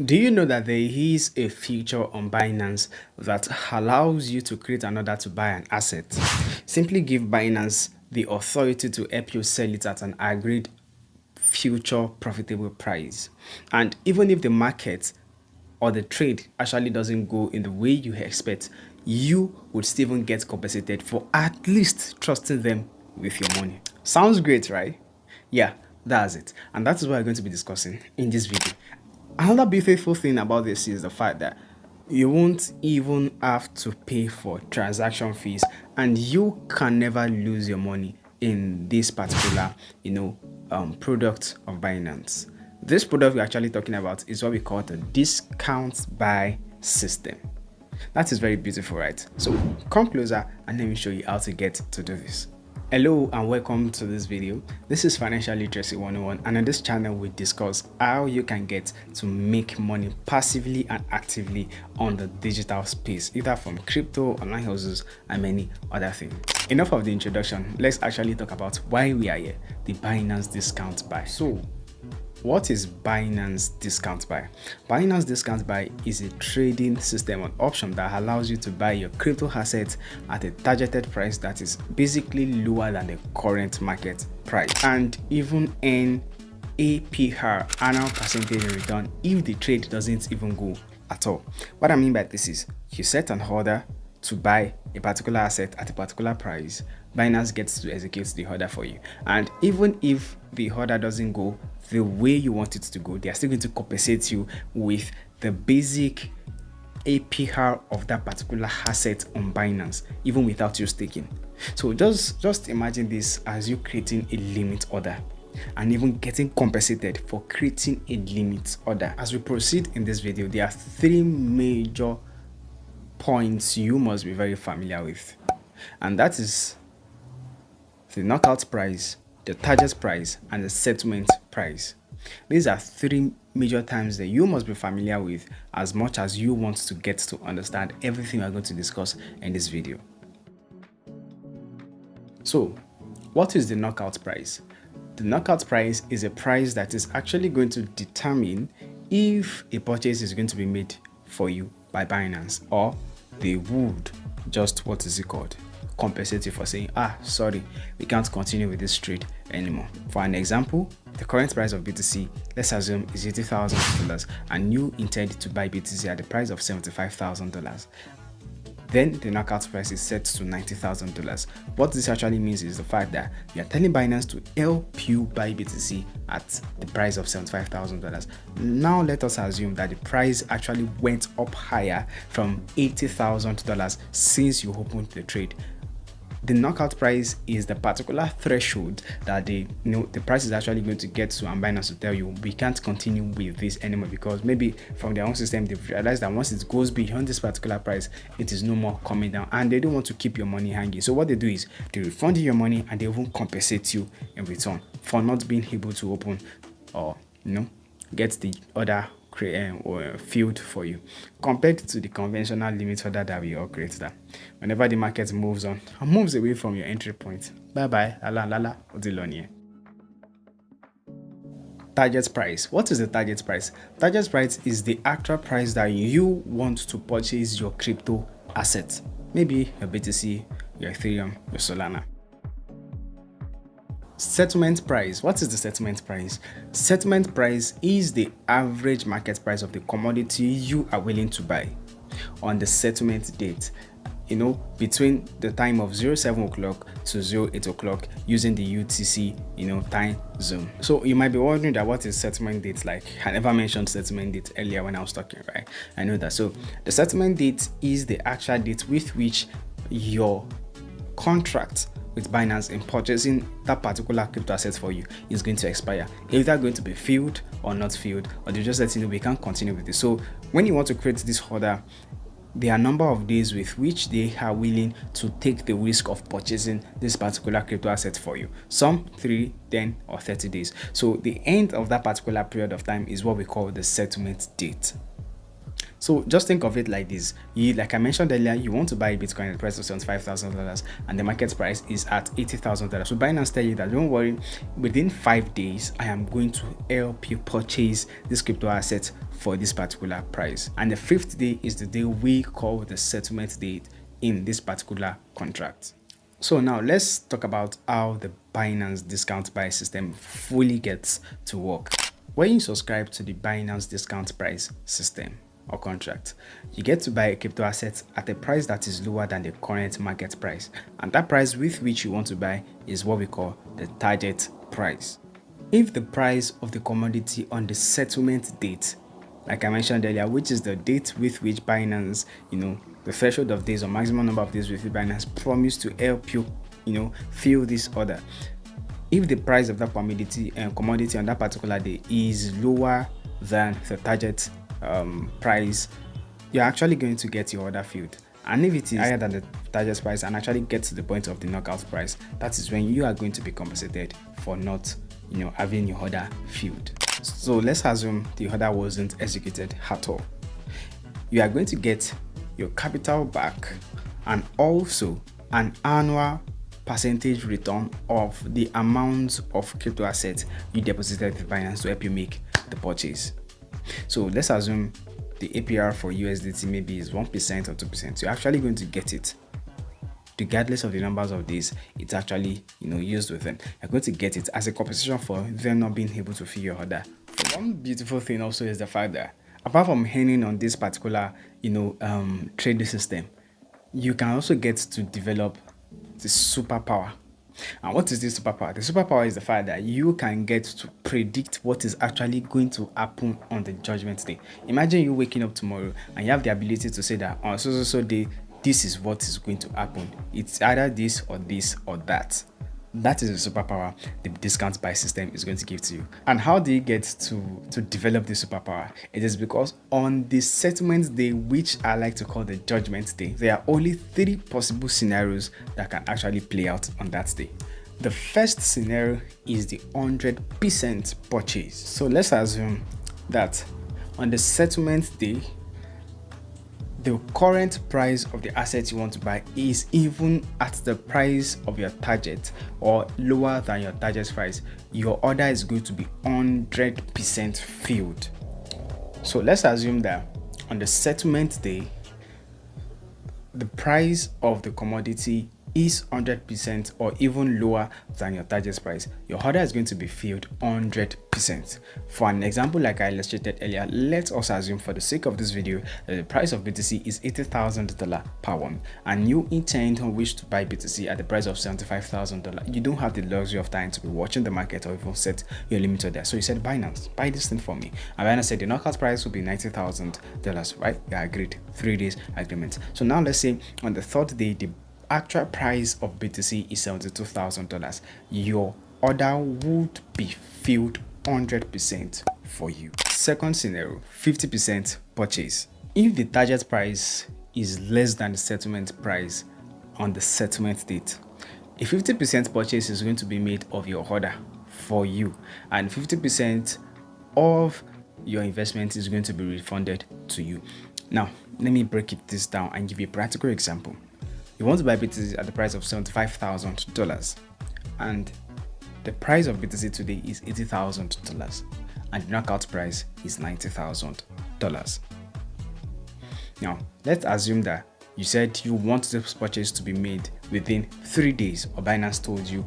Do you know that there is a feature on Binance that allows you to create an order to buy an asset? Simply give Binance the authority to help you sell it at an agreed future profitable price. And even if the market or the trade actually doesn't go in the way you expect, you would still even get compensated for at least trusting them with your money. Sounds great, right? Yeah, that's it. And that is what we're going to be discussing in this video. Another beautiful thing about this is the fact that you won't even have to pay for transaction fees, and you can never lose your money in this particular product of Binance. This product we're actually talking about is what we call the discount buy system. That is very beautiful, right? So come closer and let me show you how to get to do this. Hello and welcome to this video. This is Financial Literacy 101, and on this channel we discuss how you can get to make money passively and actively on the digital space, either from crypto, online houses, and many other things. Enough of the introduction, let's actually talk about why we are here, the Binance Discount Buy. So what is Binance Discount Buy? Binance Discount Buy is a trading system or option that allows you to buy your crypto assets at a targeted price that is basically lower than the current market price, and even earn APR, annual percentage return, if the trade doesn't even go at all. What I mean by this is you set an order to buy a particular asset at a particular price. Binance gets to execute the order for you, and even if the order doesn't go the way you want it to go, they are still going to compensate you with the basic APR of that particular asset on Binance, even without you staking. So just imagine this as you creating a limit order and even getting compensated for creating a limit order. As we proceed in this video, there are three major points you must be very familiar with, and that is the knockout price, the target price, and the settlement price. These are three major terms that you must be familiar with as much as you want to get to understand everything we are going to discuss in this video. So what is the knockout price? The knockout price is a price that is actually going to determine if a purchase is going to be made for you by Binance, or they would just, what is it called, compensate you for saying, sorry, we can't continue with this trade anymore. For an example, the current price of BTC, let's assume, is $80,000, and you intend to buy BTC at the price of $75,000. Then the knockout price is set to $90,000. What this actually means is the fact that you are telling Binance to help you buy BTC at the price of $75,000. Now let us assume that the price actually went up higher from $80,000 since you opened the trade. The knockout price is the particular threshold that the price is actually going to get to, and Binance to tell you we can't continue with this anymore, because maybe from their own system they've realized that once it goes beyond this particular price, it is no more coming down, and they don't want to keep your money hanging. So what they do is they refund you your money, and they won't compensate you in return for not being able to open or get the order or filled for you, compared to the conventional limit order that we all create, that whenever the market moves on and moves away from your entry point, bye bye, lala odilonie. Target price. What is the target price? Target price is the actual price that you want to purchase your crypto asset, maybe your BTC, your Ethereum, your Solana. Settlement price. What is the settlement price? Settlement price is the average market price of the commodity you are willing to buy on the settlement date, between the time of 07 o'clock to 08 o'clock using the UTC time zone. So you might be wondering that what is settlement date like? I never mentioned settlement date earlier when I was talking, right? I know that. So the settlement date is the actual date with which your contract with Binance in purchasing that particular crypto asset for you is going to expire. Either going to be filled or not filled, or they just let you know we can't continue with this. So when you want to create this order, there are a number of days with which they are willing to take the risk of purchasing this particular crypto asset for you. Some 3, 10, or 30 days. So the end of that particular period of time is what we call the settlement date. So just think of it like this. You, like I mentioned earlier, you want to buy Bitcoin at the price of $75,000 and the market price is at $80,000. So Binance tell you that don't worry, within 5 days, I am going to help you purchase this crypto asset for this particular price. And the 5th day is the day we call the settlement date in this particular contract. So now let's talk about how the Binance discount price system fully gets to work. When you subscribe to the Binance discount price system or contract, you get to buy a crypto asset at a price that is lower than the current market price, and that price with which you want to buy is what we call the target price. If the price of the commodity on the settlement date, like I mentioned earlier, which is the date with which Binance, the threshold of days or maximum number of days with which Binance promised to help you, fill this order. If the price of that commodity on that particular day is lower than the target price, you're actually going to get your order filled. And if it is higher than the target price and actually gets to the point of the knockout price, that is when you are going to be compensated for not having your order filled. So let's assume the order wasn't executed at all. You are going to get your capital back and also an annual percentage return of the amount of crypto assets you deposited with Binance to help you make the purchase. So let's assume the APR for USDT maybe is 1% or 2%. You're actually going to get it regardless of the numbers of days it's actually used with them. You're going to get it as a compensation for them not being able to fill your order. One beautiful thing also is the fact that apart from earning on this particular trading system, you can also get to develop the superpower. And what is this superpower? The superpower is the fact that you can get to predict what is actually going to happen on the judgment day. Imagine you waking up tomorrow and you have the ability to say that on so day, this is what is going to happen. It's either this or that. That is the superpower the discount buy system is going to give to you. And how do you get to develop the superpower? It is because on the settlement day, which I like to call the judgment day, there are only 3 possible scenarios that can actually play out on that day. The first scenario is the 100% purchase. So let's assume that on the settlement day, the current price of the asset you want to buy is even at the price of your target or lower than your target price, your order is going to be 100% filled. So let's assume that on the settlement day, the price of the commodity is 100% or even lower than your target price. Your order is going to be filled 100%. For an example like I illustrated earlier, let's also assume for the sake of this video that the price of BTC is $80,000 per one and you intend or wish to buy BTC at the price of $75,000. You don't have the luxury of time to be watching the market or even set your limit there. So you said, Binance, buy this thing for me. And Binance said the knockout price will be $90,000, right? Yeah, agreed. 3 days agreement. So now let's say on the 3rd day, the actual price of BTC is $72,000. Your order would be filled 100% for you. Second scenario, 50% purchase. If the target price is less than the settlement price on the settlement date, a 50% purchase is going to be made of your order for you, and 50% of your investment is going to be refunded to you. Now, let me break this down and give you a practical example. You want to buy BTC at the price of $75,000 and the price of BTC today is $80,000 and the knockout price is $90,000. Now, let's assume that you said you want this purchase to be made within 3 days, or Binance told you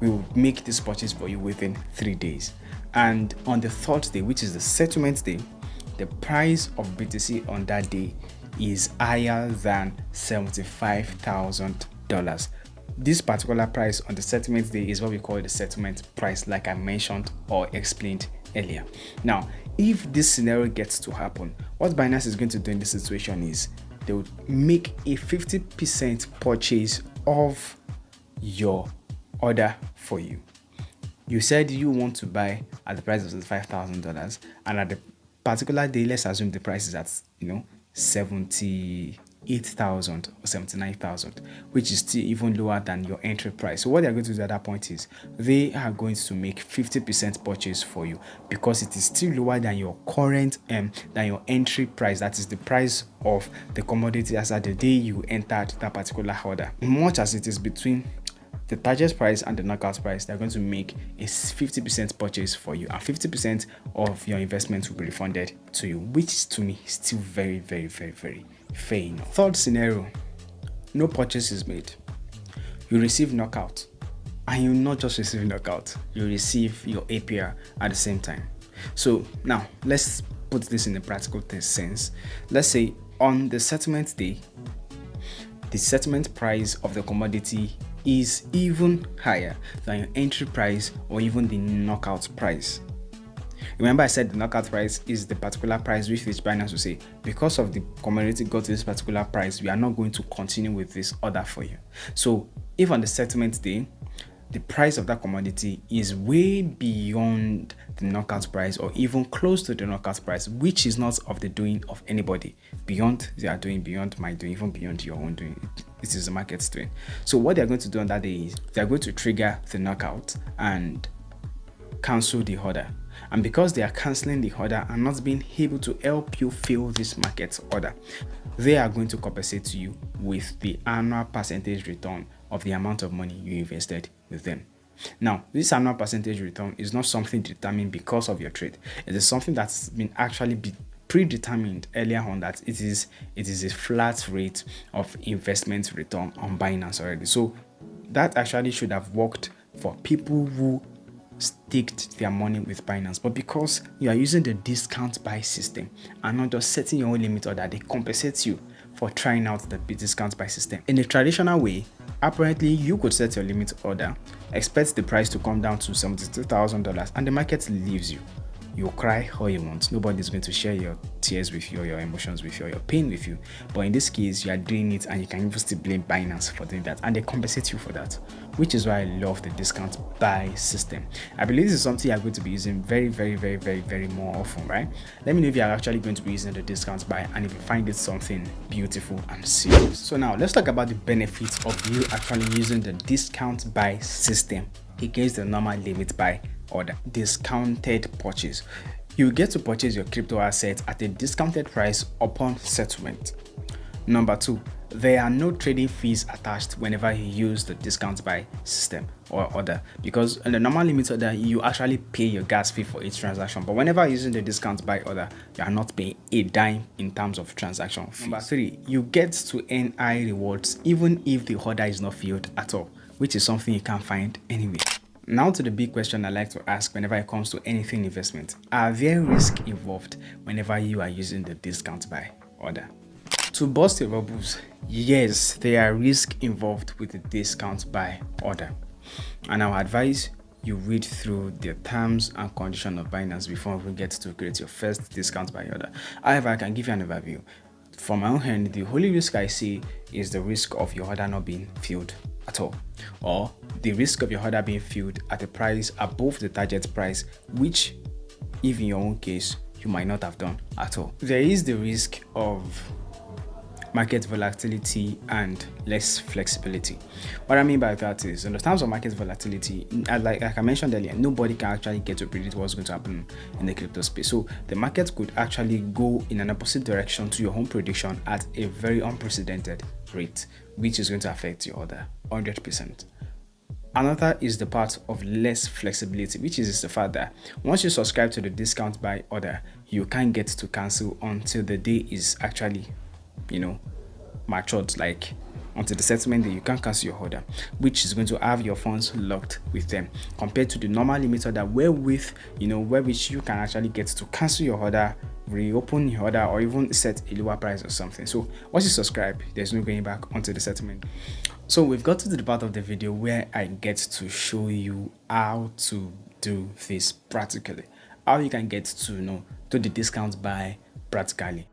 we will make this purchase for you within 3 days. And on the 3rd day, which is the settlement day, the price of BTC on that day is higher than $75,000. This particular price on the settlement day is what we call the settlement price, like I mentioned or explained earlier. Now, if this scenario gets to happen, what Binance is going to do in this situation is they would make a 50% purchase of your order for you. You said you want to buy at the price of $75,000, and at the particular day, let's assume the price is at $70,000. 78,000 or 79,000, which is still even lower than your entry price. So what they're going to do at that point is they are going to make 50% purchase for you, because it is still lower than your current than your entry price. That is the price of the commodity as at the day you entered that particular order. Much as it is between the target price and the knockout price, they're going to make a 50% purchase for you, and 50% of your investment will be refunded to you, which to me is still very, very, very, very fair enough. Third scenario, no purchase is made. You receive knockout, and you not just receive knockout, you receive your APR at the same time. So now let's put this in a practical sense. Let's say on the settlement day, the settlement price of the commodity is even higher than your entry price or even the knockout price. Remember, I said the knockout price is the particular price which Binance will say, because of the commodity got to this particular price, we are not going to continue with this order for you. So if on the settlement day the price of that commodity is way beyond the knockout price or even close to the knockout price, which is not of the doing of anybody, beyond their doing, beyond my doing, even beyond your own doing, it is the market's doing. So what they're going to do on that day is they're going to trigger the knockout and cancel the order. And because they are canceling the order and not being able to help you fill this market order, they are going to compensate you with the annual percentage return of the amount of money you invested with them. Now, this annual percentage return is not something determined because of your trade. It is something that's been actually predetermined earlier on, that it is a flat rate of investment return on Binance already. So that actually should have worked for people who staked their money with Binance, but because you are using the discount buy system and not just setting your own limit order, they compensate you for trying out the discount buy system. In a traditional way, apparently you could set your limit order, expect the price to come down to $72,000, and the market leaves you. You'll cry all you want. Nobody's going to share your tears with you, or your emotions with you, or your pain with you. But in this case, you are doing it, and you can even still blame Binance for doing that, and they compensate you for that, which is why I love the discount buy system. I believe this is something you're going to be using very, very, very, very, very more often, right? Let me know if you're actually going to be using the discount buy, and if you find it something beautiful and serious. So now let's talk about the benefits of you actually using the discount buy system against the normal limit buy order. Discounted purchase. You get to purchase your crypto asset at a discounted price upon settlement. Number 2, there are no trading fees attached whenever you use the discount buy system or order, because in the normal limit order you actually pay your gas fee for each transaction, but whenever using the discount buy order, you are not paying a dime in terms of transaction fees. Number 3, you get to earn high rewards even if the order is not filled at all, which is something you can't find anywhere. Now to the big question I like to ask whenever it comes to anything investment. Are there risks involved whenever you are using the discount buy order? To bust your bubbles, yes, there are risks involved with the discount buy order. And I would advise you read through the terms and conditions of Binance before we get to create your first discount buy order. However, I can give you an overview. From my own hand, the only risk I see is the risk of your order not being filled at all, or the risk of your order being filled at a price above the target price, which, if in your own case, you might not have done at all. There is the risk of market volatility and less flexibility. What I mean by that is, in the terms of market volatility, like I mentioned earlier, nobody can actually get to predict what's going to happen in the crypto space. So the market could actually go in an opposite direction to your own prediction at a very unprecedented rate, which is going to affect your order 100%. Another is the part of less flexibility, which is the fact that once you subscribe to the discount buy order, you can't get to cancel until the day is actually, matured, like until the settlement day. You can't cancel your order, which is going to have your funds locked with them, compared to the normal limit order, wherewith you can actually get to cancel your order, reopen your order, or even set a lower price or something. So once you subscribe, there's no going back until the settlement. So we've got to the part of the video where I get to show you how to do this practically, how you can get to do the discount buy practically.